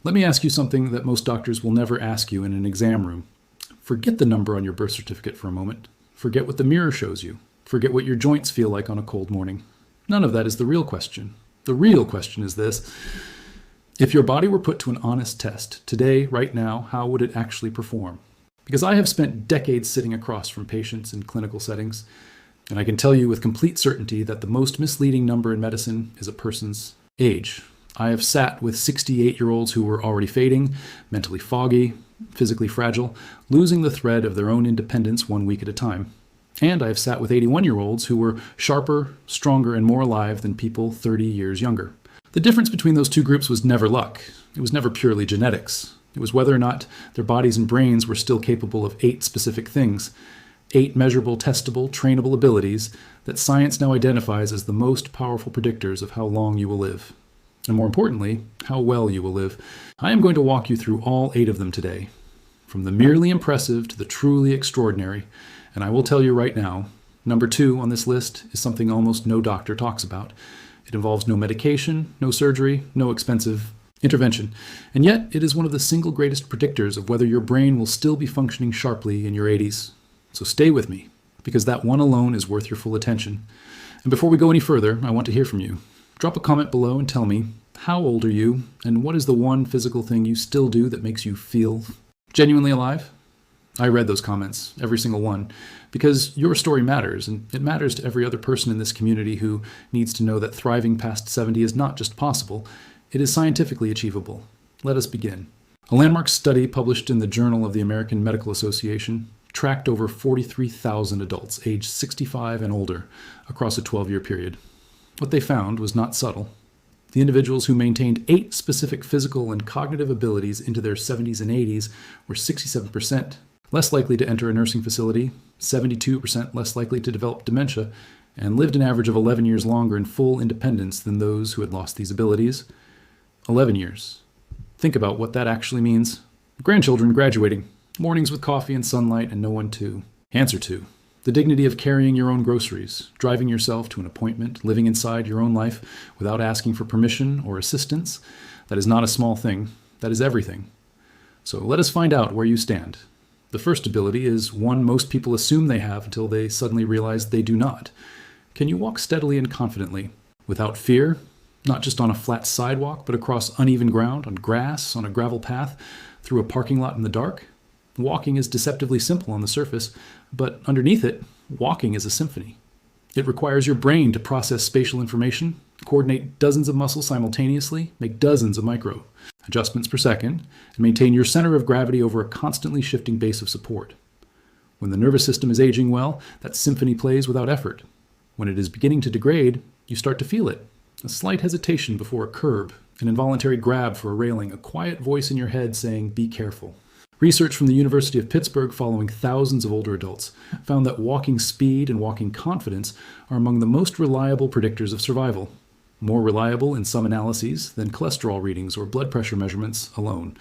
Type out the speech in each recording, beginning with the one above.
Let me ask you something that most doctors will never ask you in an exam room. Forget the number on your birth certificate for a moment. Forget what the mirror shows you. Forget what your joints feel like on a cold morning. None of that is the real question. The real question is this: if your body were put to an honest test, today, right now, how would it actually perform? Because I have spent decades sitting across from patients in clinical settings, and I can tell you with complete certainty that the most misleading number in medicine is a person's age. I have sat with 68-year-olds who were already fading, mentally foggy, physically fragile, losing the thread of their own independence 1 week at a time. And I have sat with 81-year-olds who were sharper, stronger, and more alive than people 30 years younger. The difference between those two groups was never luck. It was never purely genetics. It was whether or not their bodies and brains were still capable of 8 specific things, 8 measurable, testable, trainable abilities that science now identifies as the most powerful predictors of how long you will live. And more importantly, how well you will live. I am going to walk you through all 8 of them today, from the merely impressive to the truly extraordinary. And I will tell you right now, number 2 on this list is something almost no doctor talks about. It involves no medication, no surgery, no expensive intervention. And yet, it is one of the single greatest predictors of whether your brain will still be functioning sharply in your 80s. So stay with me, because that one alone is worth your full attention. And before we go any further, I want to hear from you. Drop a comment below and tell me, how old are you, and what is the one physical thing you still do that makes you feel genuinely alive? I read those comments, every single one, because your story matters, and it matters to every other person in this community who needs to know that thriving past 70 is not just possible, it is scientifically achievable. Let us begin. A landmark study published in the Journal of the American Medical Association tracked over 43,000 adults aged 65 and older across a 12-year period. What they found was not subtle. The individuals who maintained 8 specific physical and cognitive abilities into their 70s and 80s were 67% less likely to enter a nursing facility, 72% less likely to develop dementia, and lived an average of 11 years longer in full independence than those who had lost these abilities. 11 years. Think about what that actually means. Grandchildren graduating, mornings with coffee and sunlight and no one to answer to. The dignity of carrying your own groceries, driving yourself to an appointment, living inside your own life without asking for permission or assistance. That is not a small thing. That is everything. So let us find out where you stand. The first ability is one most people assume they have until they suddenly realize they do not. Can you walk steadily and confidently, without fear, not just on a flat sidewalk, but across uneven ground, on grass, on a gravel path, through a parking lot in the dark? Walking is deceptively simple on the surface, but underneath it, walking is a symphony. It requires your brain to process spatial information, coordinate dozens of muscles simultaneously, make dozens of micro adjustments per second, and maintain your center of gravity over a constantly shifting base of support. When the nervous system is aging well, that symphony plays without effort. When it is beginning to degrade, you start to feel it. A slight hesitation before a curb, an involuntary grab for a railing, a quiet voice in your head saying, "Be careful." Research from the University of Pittsburgh following thousands of older adults found that walking speed and walking confidence are among the most reliable predictors of survival. More reliable in some analyses than cholesterol readings or blood pressure measurements alone.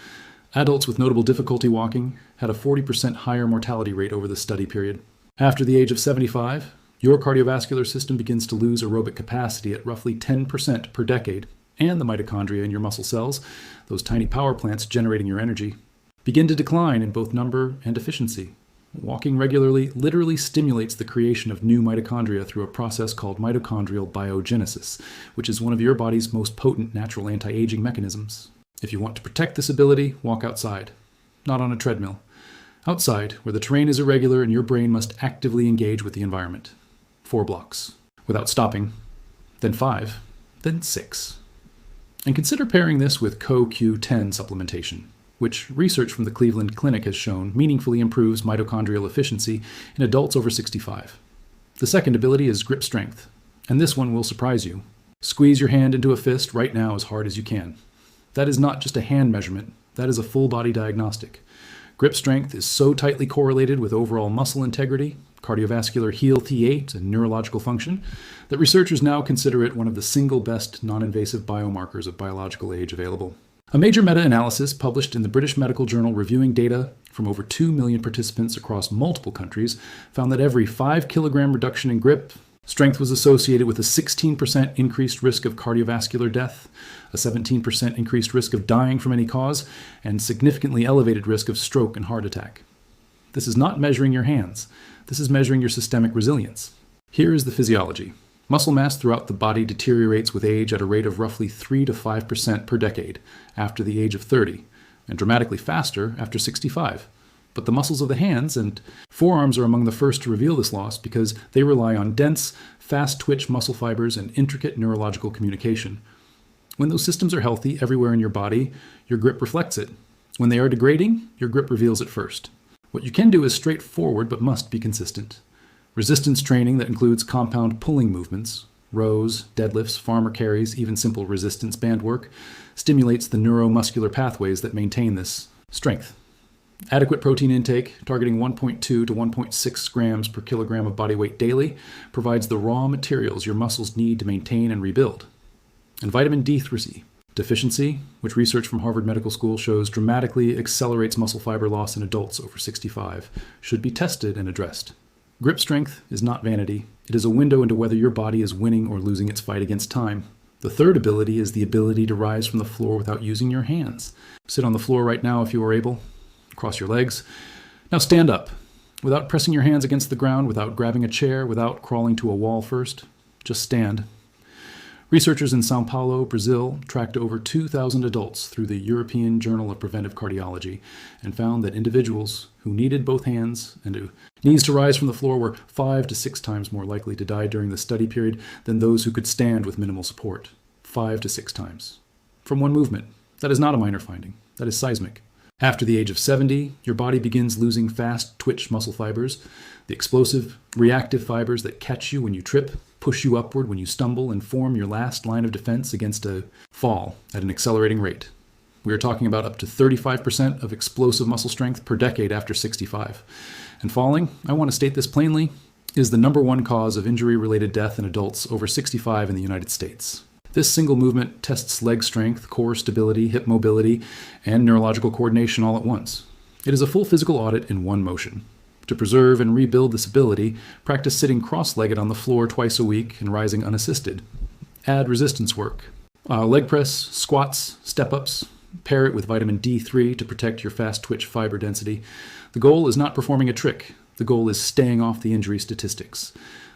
Adults with notable difficulty walking had a 40% higher mortality rate over the study period. After the age of 75, your cardiovascular system begins to lose aerobic capacity at roughly 10% per decade, and the mitochondria in your muscle cells, those tiny power plants generating your energy, begin to decline in both number and efficiency. Walking regularly literally stimulates the creation of new mitochondria through a process called mitochondrial biogenesis, which is one of your body's most potent natural anti-aging mechanisms. If you want to protect this ability, walk outside, not on a treadmill. Outside, where the terrain is irregular and your brain must actively engage with the environment. 4 blocks, without stopping, then 5, then 6. And consider pairing this with CoQ10 supplementation, which research from the Cleveland Clinic has shown meaningfully improves mitochondrial efficiency in adults over 65. The second ability is grip strength, and this one will surprise you. Squeeze your hand into a fist right now as hard as you can. That is not just a hand measurement, that is a full body diagnostic. Grip strength is so tightly correlated with overall muscle integrity, cardiovascular heel T8, and neurological function that researchers now consider it one of the single best non-invasive biomarkers of biological age available. A major meta-analysis published in the British Medical Journal reviewing data from over 2 million participants across multiple countries found that every 5 kilogram reduction in grip Strength was associated with a 16% increased risk of cardiovascular death, a 17% increased risk of dying from any cause, and significantly elevated risk of stroke and heart attack. This is not measuring your hands. This is measuring your systemic resilience. Here is the physiology. Muscle mass throughout the body deteriorates with age at a rate of roughly 3 to 5% per decade after the age of 30, and dramatically faster after 65. But the muscles of the hands and forearms are among the first to reveal this loss because they rely on dense, fast-twitch muscle fibers and intricate neurological communication. When those systems are healthy everywhere in your body, your grip reflects it. When they are degrading, your grip reveals it first. What you can do is straightforward but must be consistent. Resistance training that includes compound pulling movements, rows, deadlifts, farmer carries, even simple resistance band work, stimulates the neuromuscular pathways that maintain this strength. Adequate protein intake, targeting 1.2 to 1.6 grams per kilogram of body weight daily, provides the raw materials your muscles need to maintain and rebuild. And vitamin D3 deficiency, which research from Harvard Medical School shows dramatically accelerates muscle fiber loss in adults over 65, should be tested and addressed. Grip strength is not vanity. It is a window into whether your body is winning or losing its fight against time. The third ability is the ability to rise from the floor without using your hands. Sit on the floor right now if you are able. Cross your legs. Now stand up, without pressing your hands against the ground, without grabbing a chair, without crawling to a wall first. Just stand. Researchers in Sao Paulo, Brazil, tracked over 2,000 adults through the European Journal of Preventive Cardiology and found that individuals who needed both hands and who needs to rise from the floor were 5 to 6 times more likely to die during the study period than those who could stand with minimal support. 5 to 6 times. From one movement. That is not a minor finding. That is seismic. After the age of 70, your body begins losing fast twitch muscle fibers, the explosive, reactive fibers that catch you when you trip, push you upward when you stumble, and form your last line of defense against a fall at an accelerating rate. We are talking about up to 35% of explosive muscle strength per decade after 65. And falling, I want to state this plainly, is the number one cause of injury-related death in adults over 65 in the United States. This single movement tests leg strength, core stability, hip mobility, and neurological coordination all at once. It is a full physical audit in one motion. To preserve and rebuild this ability, practice sitting cross-legged on the floor twice a week and rising unassisted. Add resistance work. Leg press, squats, step-ups. Pair it with vitamin D3 to protect your fast twitch fiber density. The goal is not performing a trick. The goal is staying off the injury statistics.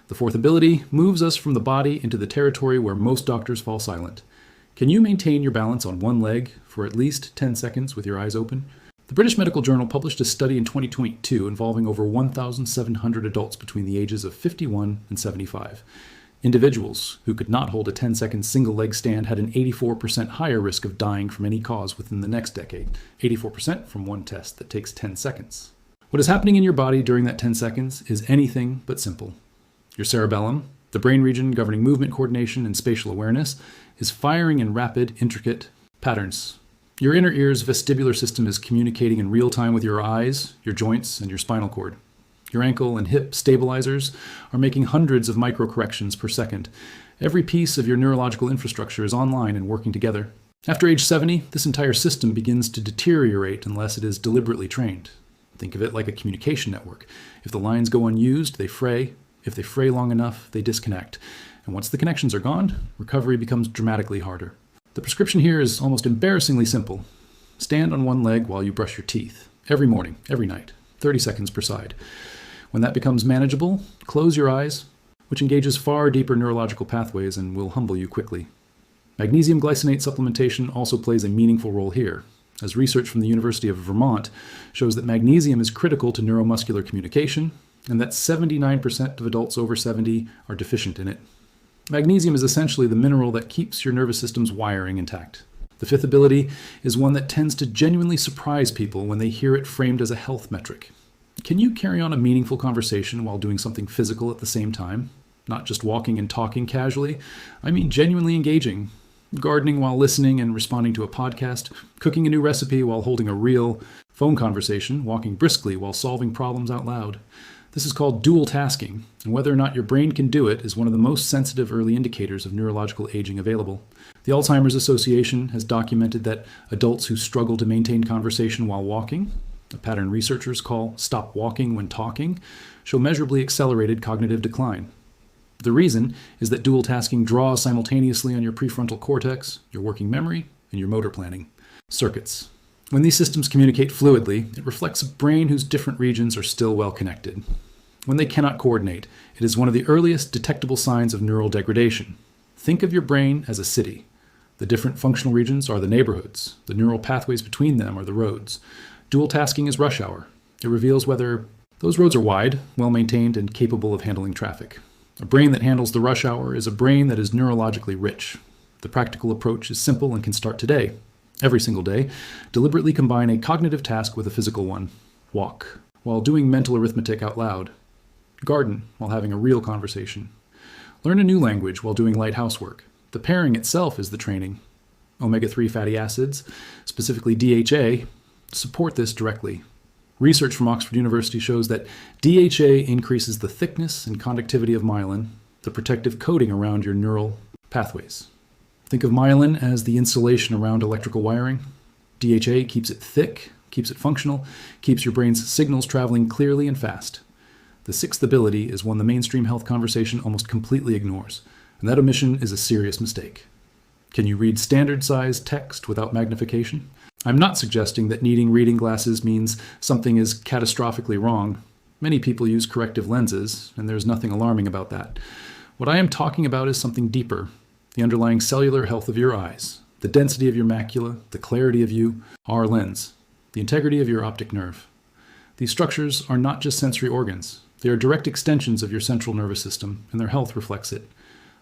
The fourth ability moves us from the body into the territory where most doctors fall silent. Can you maintain your balance on one leg for at least 10 seconds with your eyes open? The British Medical Journal published a study in 2022 involving over 1,700 adults between the ages of 51 and 75. Individuals who could not hold a 10-second single-leg stand had an 84% higher risk of dying from any cause within the next decade. 84% from one test that takes 10 seconds. What is happening in your body during that 10 seconds is anything but simple. Your cerebellum, the brain region governing movement coordination and spatial awareness, is firing in rapid, intricate patterns. Your inner ear's vestibular system is communicating in real time with your eyes, your joints, and your spinal cord. Your ankle and hip stabilizers are making hundreds of micro-corrections per second. Every piece of your neurological infrastructure is online and working together. After age 70, this entire system begins to deteriorate unless it is deliberately trained. Think of it like a communication network. If the lines go unused, they fray. If they fray long enough, they disconnect. And once the connections are gone, recovery becomes dramatically harder. The prescription here is almost embarrassingly simple. Stand on one leg while you brush your teeth. Every morning, every night, 30 seconds per side. When that becomes manageable, close your eyes, which engages far deeper neurological pathways and will humble you quickly. Magnesium glycinate supplementation also plays a meaningful role here, as research from the University of Vermont shows that magnesium is critical to neuromuscular communication, and that 79% of adults over 70 are deficient in it. Magnesium is essentially the mineral that keeps your nervous system's wiring intact. The fifth ability is one that tends to genuinely surprise people when they hear it framed as a health metric. Can you carry on a meaningful conversation while doing something physical at the same time? Not just walking and talking casually. I mean genuinely engaging. Gardening while listening and responding to a podcast, cooking a new recipe while holding a real phone conversation, walking briskly while solving problems out loud. This is called dual tasking, and whether or not your brain can do it is one of the most sensitive early indicators of neurological aging available. The Alzheimer's Association has documented that adults who struggle to maintain conversation while walking, a pattern researchers call stop walking when talking, show measurably accelerated cognitive decline. The reason is that dual tasking draws simultaneously on your prefrontal cortex, your working memory, and your motor planning. Circuits. When these systems communicate fluidly, it reflects a brain whose different regions are still well connected. When they cannot coordinate, it is one of the earliest detectable signs of neural degradation. Think of your brain as a city. The different functional regions are the neighborhoods. The neural pathways between them are the roads. Dual tasking is rush hour. It reveals whether those roads are wide, well-maintained, and capable of handling traffic. A brain that handles the rush hour is a brain that is neurologically rich. The practical approach is simple and can start today. Every single day, deliberately combine a cognitive task with a physical one. Walk, while doing mental arithmetic out loud. Garden, while having a real conversation. Learn a new language while doing light housework. The pairing itself is the training. Omega-3 fatty acids, specifically DHA, support this directly. Research from Oxford University shows that DHA increases the thickness and conductivity of myelin, the protective coating around your neural pathways. Think of myelin as the insulation around electrical wiring. DHA keeps it thick, keeps it functional, keeps your brain's signals traveling clearly and fast. The sixth ability is one the mainstream health conversation almost completely ignores, and that omission is a serious mistake. Can you read standard-sized text without magnification? I'm not suggesting that needing reading glasses means something is catastrophically wrong. Many people use corrective lenses, and there's nothing alarming about that. What I am talking about is something deeper, the underlying cellular health of your eyes, the density of your macula, the clarity of you, our lens, the integrity of your optic nerve. These structures are not just sensory organs. They are direct extensions of your central nervous system, and their health reflects it.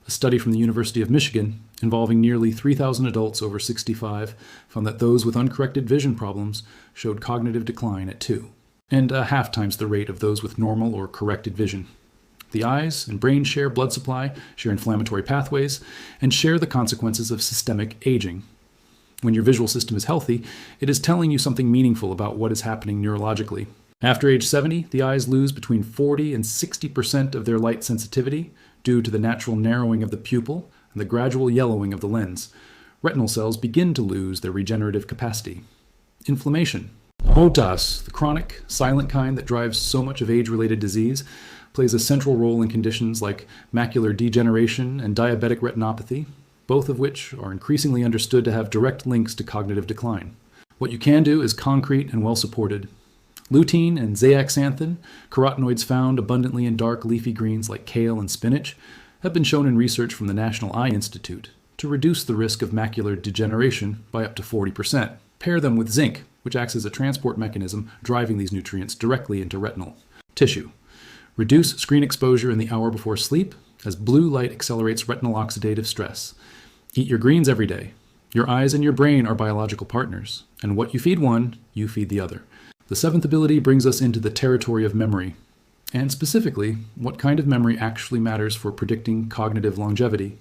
A study from the University of Michigan, involving nearly 3,000 adults over 65, found that those with uncorrected vision problems showed cognitive decline at 2, and a half times the rate of those with normal or corrected vision. The eyes and brain share blood supply, share inflammatory pathways, and share the consequences of systemic aging. When your visual system is healthy, it is telling you something meaningful about what is happening neurologically. After age 70, the eyes lose between 40 and 60% of their light sensitivity due to the natural narrowing of the pupil and the gradual yellowing of the lens. Retinal cells begin to lose their regenerative capacity. Inflammation. HOTAS, the chronic, silent kind that drives so much of age-related disease, plays a central role in conditions like macular degeneration and diabetic retinopathy, both of which are increasingly understood to have direct links to cognitive decline. What you can do is concrete and well-supported. Lutein and zeaxanthin, carotenoids found abundantly in dark leafy greens like kale and spinach, have been shown in research from the National Eye Institute to reduce the risk of macular degeneration by up to 40%. Pair them with zinc, which acts as a transport mechanism driving these nutrients directly into retinal tissue. Reduce screen exposure in the hour before sleep, as blue light accelerates retinal oxidative stress. Eat your greens every day. Your eyes and your brain are biological partners, and what you feed one, you feed the other. The seventh ability brings us into the territory of memory, and specifically, what kind of memory actually matters for predicting cognitive longevity.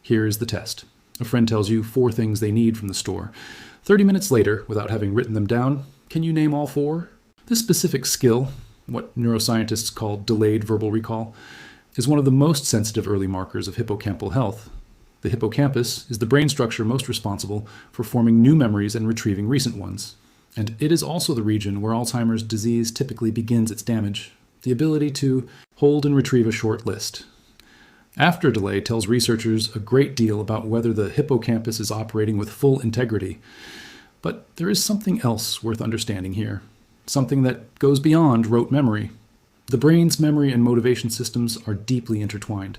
Here is the test. A friend tells you 4 things they need from the store. 30 minutes later, without having written them down, can you name all 4? This specific skill, what neuroscientists call delayed verbal recall, is one of the most sensitive early markers of hippocampal health. The hippocampus is the brain structure most responsible for forming new memories and retrieving recent ones. And it is also the region where Alzheimer's disease typically begins its damage, the ability to hold and retrieve a short list. After delay tells researchers a great deal about whether the hippocampus is operating with full integrity. But there is something else worth understanding here, something that goes beyond rote memory. The brain's memory and motivation systems are deeply intertwined.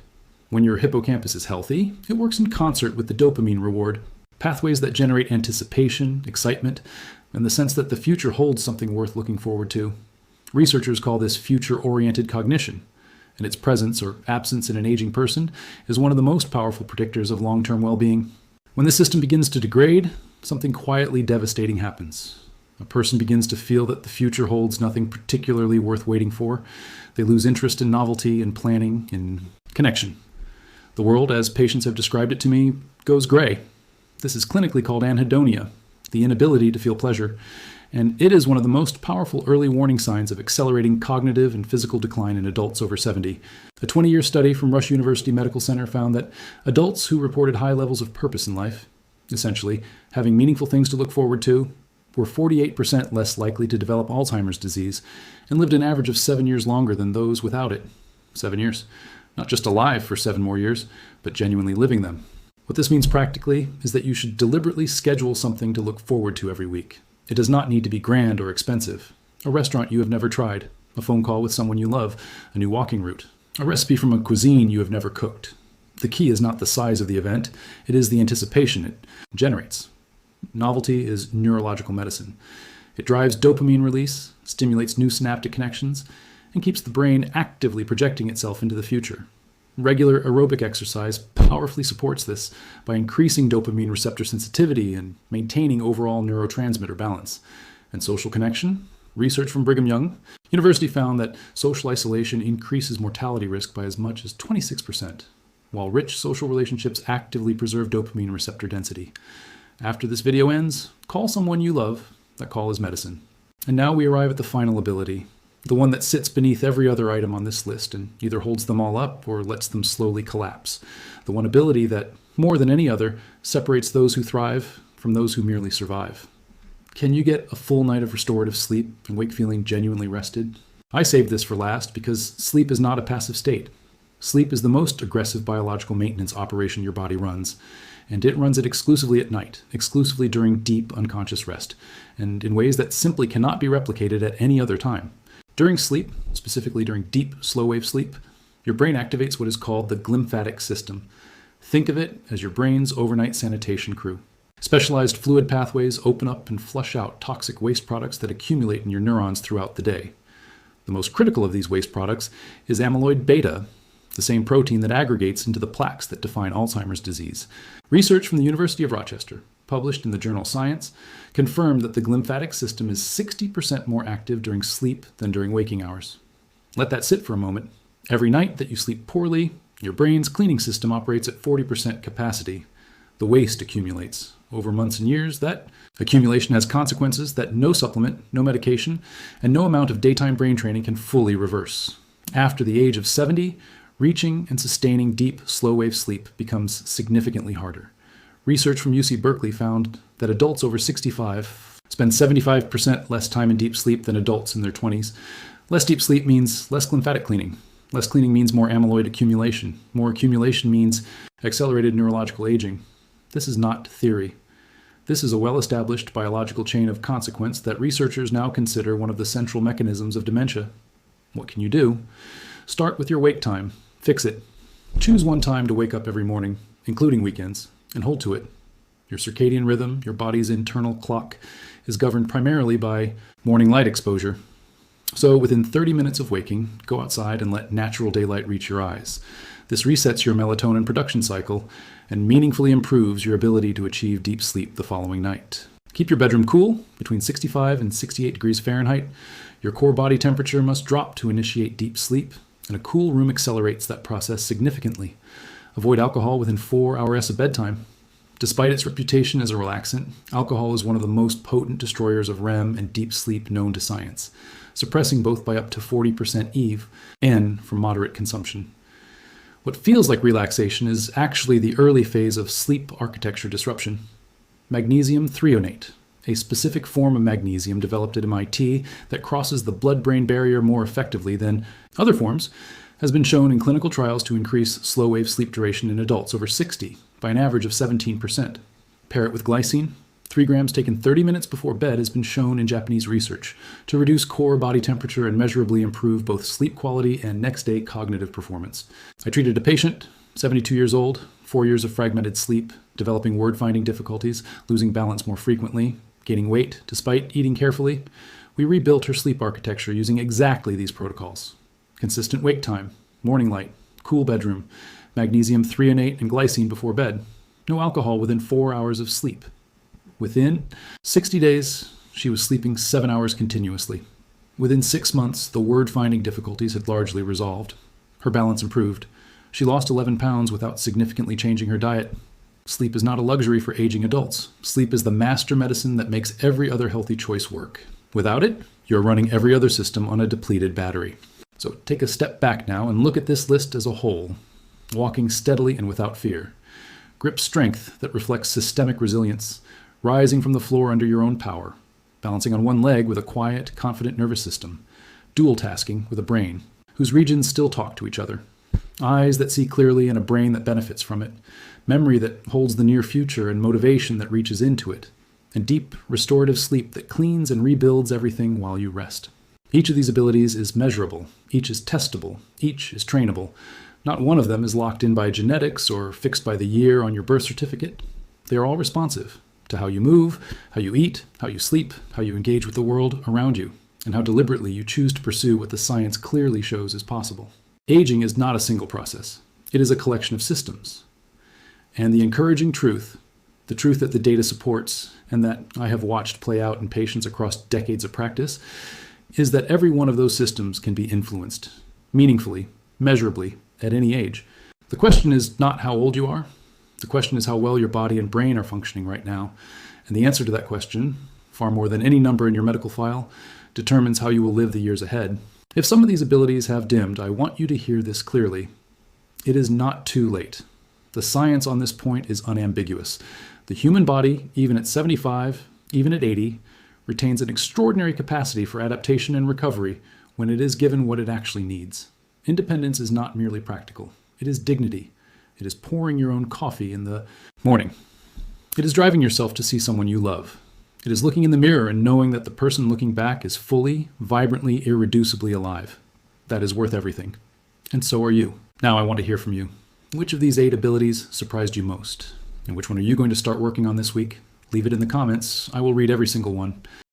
When your hippocampus is healthy, it works in concert with the dopamine reward, pathways that generate anticipation, excitement, and the sense that the future holds something worth looking forward to. Researchers call this future-oriented cognition, and its presence or absence in an aging person is one of the most powerful predictors of long-term well-being. When this system begins to degrade, something quietly devastating happens. A person begins to feel that the future holds nothing particularly worth waiting for. They lose interest in novelty, in planning, in connection. The world, as patients have described it to me, goes gray. This is clinically called anhedonia, the inability to feel pleasure, and it is one of the most powerful early warning signs of accelerating cognitive and physical decline in adults over 70. A 20-year study from Rush University Medical Center found that adults who reported high levels of purpose in life, essentially having meaningful things to look forward to, were 48% less likely to develop Alzheimer's disease and lived an average of 7 years longer than those without it. 7 years. Not just alive for 7 more years, but genuinely living them. What this means practically is that you should deliberately schedule something to look forward to every week. It does not need to be grand or expensive. A restaurant you have never tried, a phone call with someone you love, a new walking route, a recipe from a cuisine you have never cooked. The key is not the size of the event, it is the anticipation it generates. Novelty is neurological medicine. It drives dopamine release, stimulates new synaptic connections, and keeps the brain actively projecting itself into the future. Regular aerobic exercise powerfully supports this by increasing dopamine receptor sensitivity and maintaining overall neurotransmitter balance. And social connection? Research from Brigham Young University found that social isolation increases mortality risk by as much as 26%, while rich social relationships actively preserve dopamine receptor density. After this video ends, call someone you love. That call is medicine. And now we arrive at the final ability, the one that sits beneath every other item on this list and either holds them all up or lets them slowly collapse. The one ability that, more than any other, separates those who thrive from those who merely survive. Can you get a full night of restorative sleep and wake feeling genuinely rested? I saved this for last because sleep is not a passive state. Sleep is the most aggressive biological maintenance operation your body runs, and it runs it exclusively at night, exclusively during deep unconscious rest, and in ways that simply cannot be replicated at any other time. During sleep, specifically during deep, slow-wave sleep, your brain activates what is called the glymphatic system. Think of it as your brain's overnight sanitation crew. Specialized fluid pathways open up and flush out toxic waste products that accumulate in your neurons throughout the day. The most critical of these waste products is amyloid beta, the same protein that aggregates into the plaques that define Alzheimer's disease. Research from the University of Rochester, published in the journal Science, confirmed that the glymphatic system is 60% more active during sleep than during waking hours. Let that sit for a moment. Every night that you sleep poorly, your brain's cleaning system operates at 40% capacity. The waste accumulates. Over months and years, that accumulation has consequences that no supplement, no medication, and no amount of daytime brain training can fully reverse. After the age of 70, reaching and sustaining deep, slow-wave sleep becomes significantly harder. Research from UC Berkeley found that adults over 65 spend 75% less time in deep sleep than adults in their 20s. Less deep sleep means less glymphatic cleaning. Less cleaning means more amyloid accumulation. More accumulation means accelerated neurological aging. This is not theory. This is a well-established biological chain of consequence that researchers now consider one of the central mechanisms of dementia. What can you do? Start with your wake time. Fix it. Choose one time to wake up every morning, including weekends, and hold to it. Your circadian rhythm, your body's internal clock, is governed primarily by morning light exposure. So within 30 minutes of waking, go outside and let natural daylight reach your eyes. This resets your melatonin production cycle and meaningfully improves your ability to achieve deep sleep the following night. Keep your bedroom cool, between 65 and 68 degrees Fahrenheit. Your core body temperature must drop to initiate deep sleep, and a cool room accelerates that process significantly. Avoid alcohol within 4 hours of bedtime. Despite its reputation as a relaxant, alcohol is one of the most potent destroyers of REM and deep sleep known to science, suppressing both by up to 40% EVE and from moderate consumption. What feels like relaxation is actually the early phase of sleep architecture disruption. Magnesium threonate, a specific form of magnesium developed at MIT that crosses the blood-brain barrier more effectively than other forms, has been shown in clinical trials to increase slow-wave sleep duration in adults over 60 by an average of 17%. Pair it with glycine. 3 grams taken 30 minutes before bed has been shown in Japanese research to reduce core body temperature and measurably improve both sleep quality and next-day cognitive performance. I treated a patient, 72 years old, 4 years of fragmented sleep, developing word-finding difficulties, losing balance more frequently, gaining weight despite eating carefully. We rebuilt her sleep architecture using exactly these protocols. Consistent wake time, morning light, cool bedroom, magnesium threonate and glycine before bed, no alcohol within 4 hours of sleep. Within 60 days, she was sleeping 7 hours continuously. Within 6 months, the word-finding difficulties had largely resolved. Her balance improved. She lost 11 pounds without significantly changing her diet. Sleep is not a luxury for aging adults. Sleep is the master medicine that makes every other healthy choice work. Without it, you're running every other system on a depleted battery. So take a step back now and look at this list as a whole. Walking steadily and without fear. Grip strength that reflects systemic resilience. Rising from the floor under your own power. Balancing on one leg with a quiet, confident nervous system. Dual tasking with a brain, whose regions still talk to each other. Eyes that see clearly and a brain that benefits from it. Memory that holds the near future and motivation that reaches into it. And deep, restorative sleep that cleans and rebuilds everything while you rest. Each of these abilities is measurable. Each is testable. Each is trainable. Not one of them is locked in by genetics or fixed by the year on your birth certificate. They are all responsive to how you move, how you eat, how you sleep, how you engage with the world around you, and how deliberately you choose to pursue what the science clearly shows is possible. Aging is not a single process. It is a collection of systems. And the encouraging truth, the truth that the data supports and that I have watched play out in patients across decades of practice, is that every one of those systems can be influenced, meaningfully, measurably, at any age. The question is not how old you are. The question is how well your body and brain are functioning right now. And the answer to that question, far more than any number in your medical file, determines how you will live the years ahead. If some of these abilities have dimmed, I want you to hear this clearly. It is not too late. The science on this point is unambiguous. The human body, even at 75, even at 80, retains an extraordinary capacity for adaptation and recovery when it is given what it actually needs. Independence is not merely practical. It is dignity. It is pouring your own coffee in the morning. It is driving yourself to see someone you love. It is looking in the mirror and knowing that the person looking back is fully, vibrantly, irreducibly alive. That is worth everything. And so are you. Now I want to hear from you. Which of these 8 abilities surprised you most? And which one are you going to start working on this week? Leave it in the comments. I will read every single one.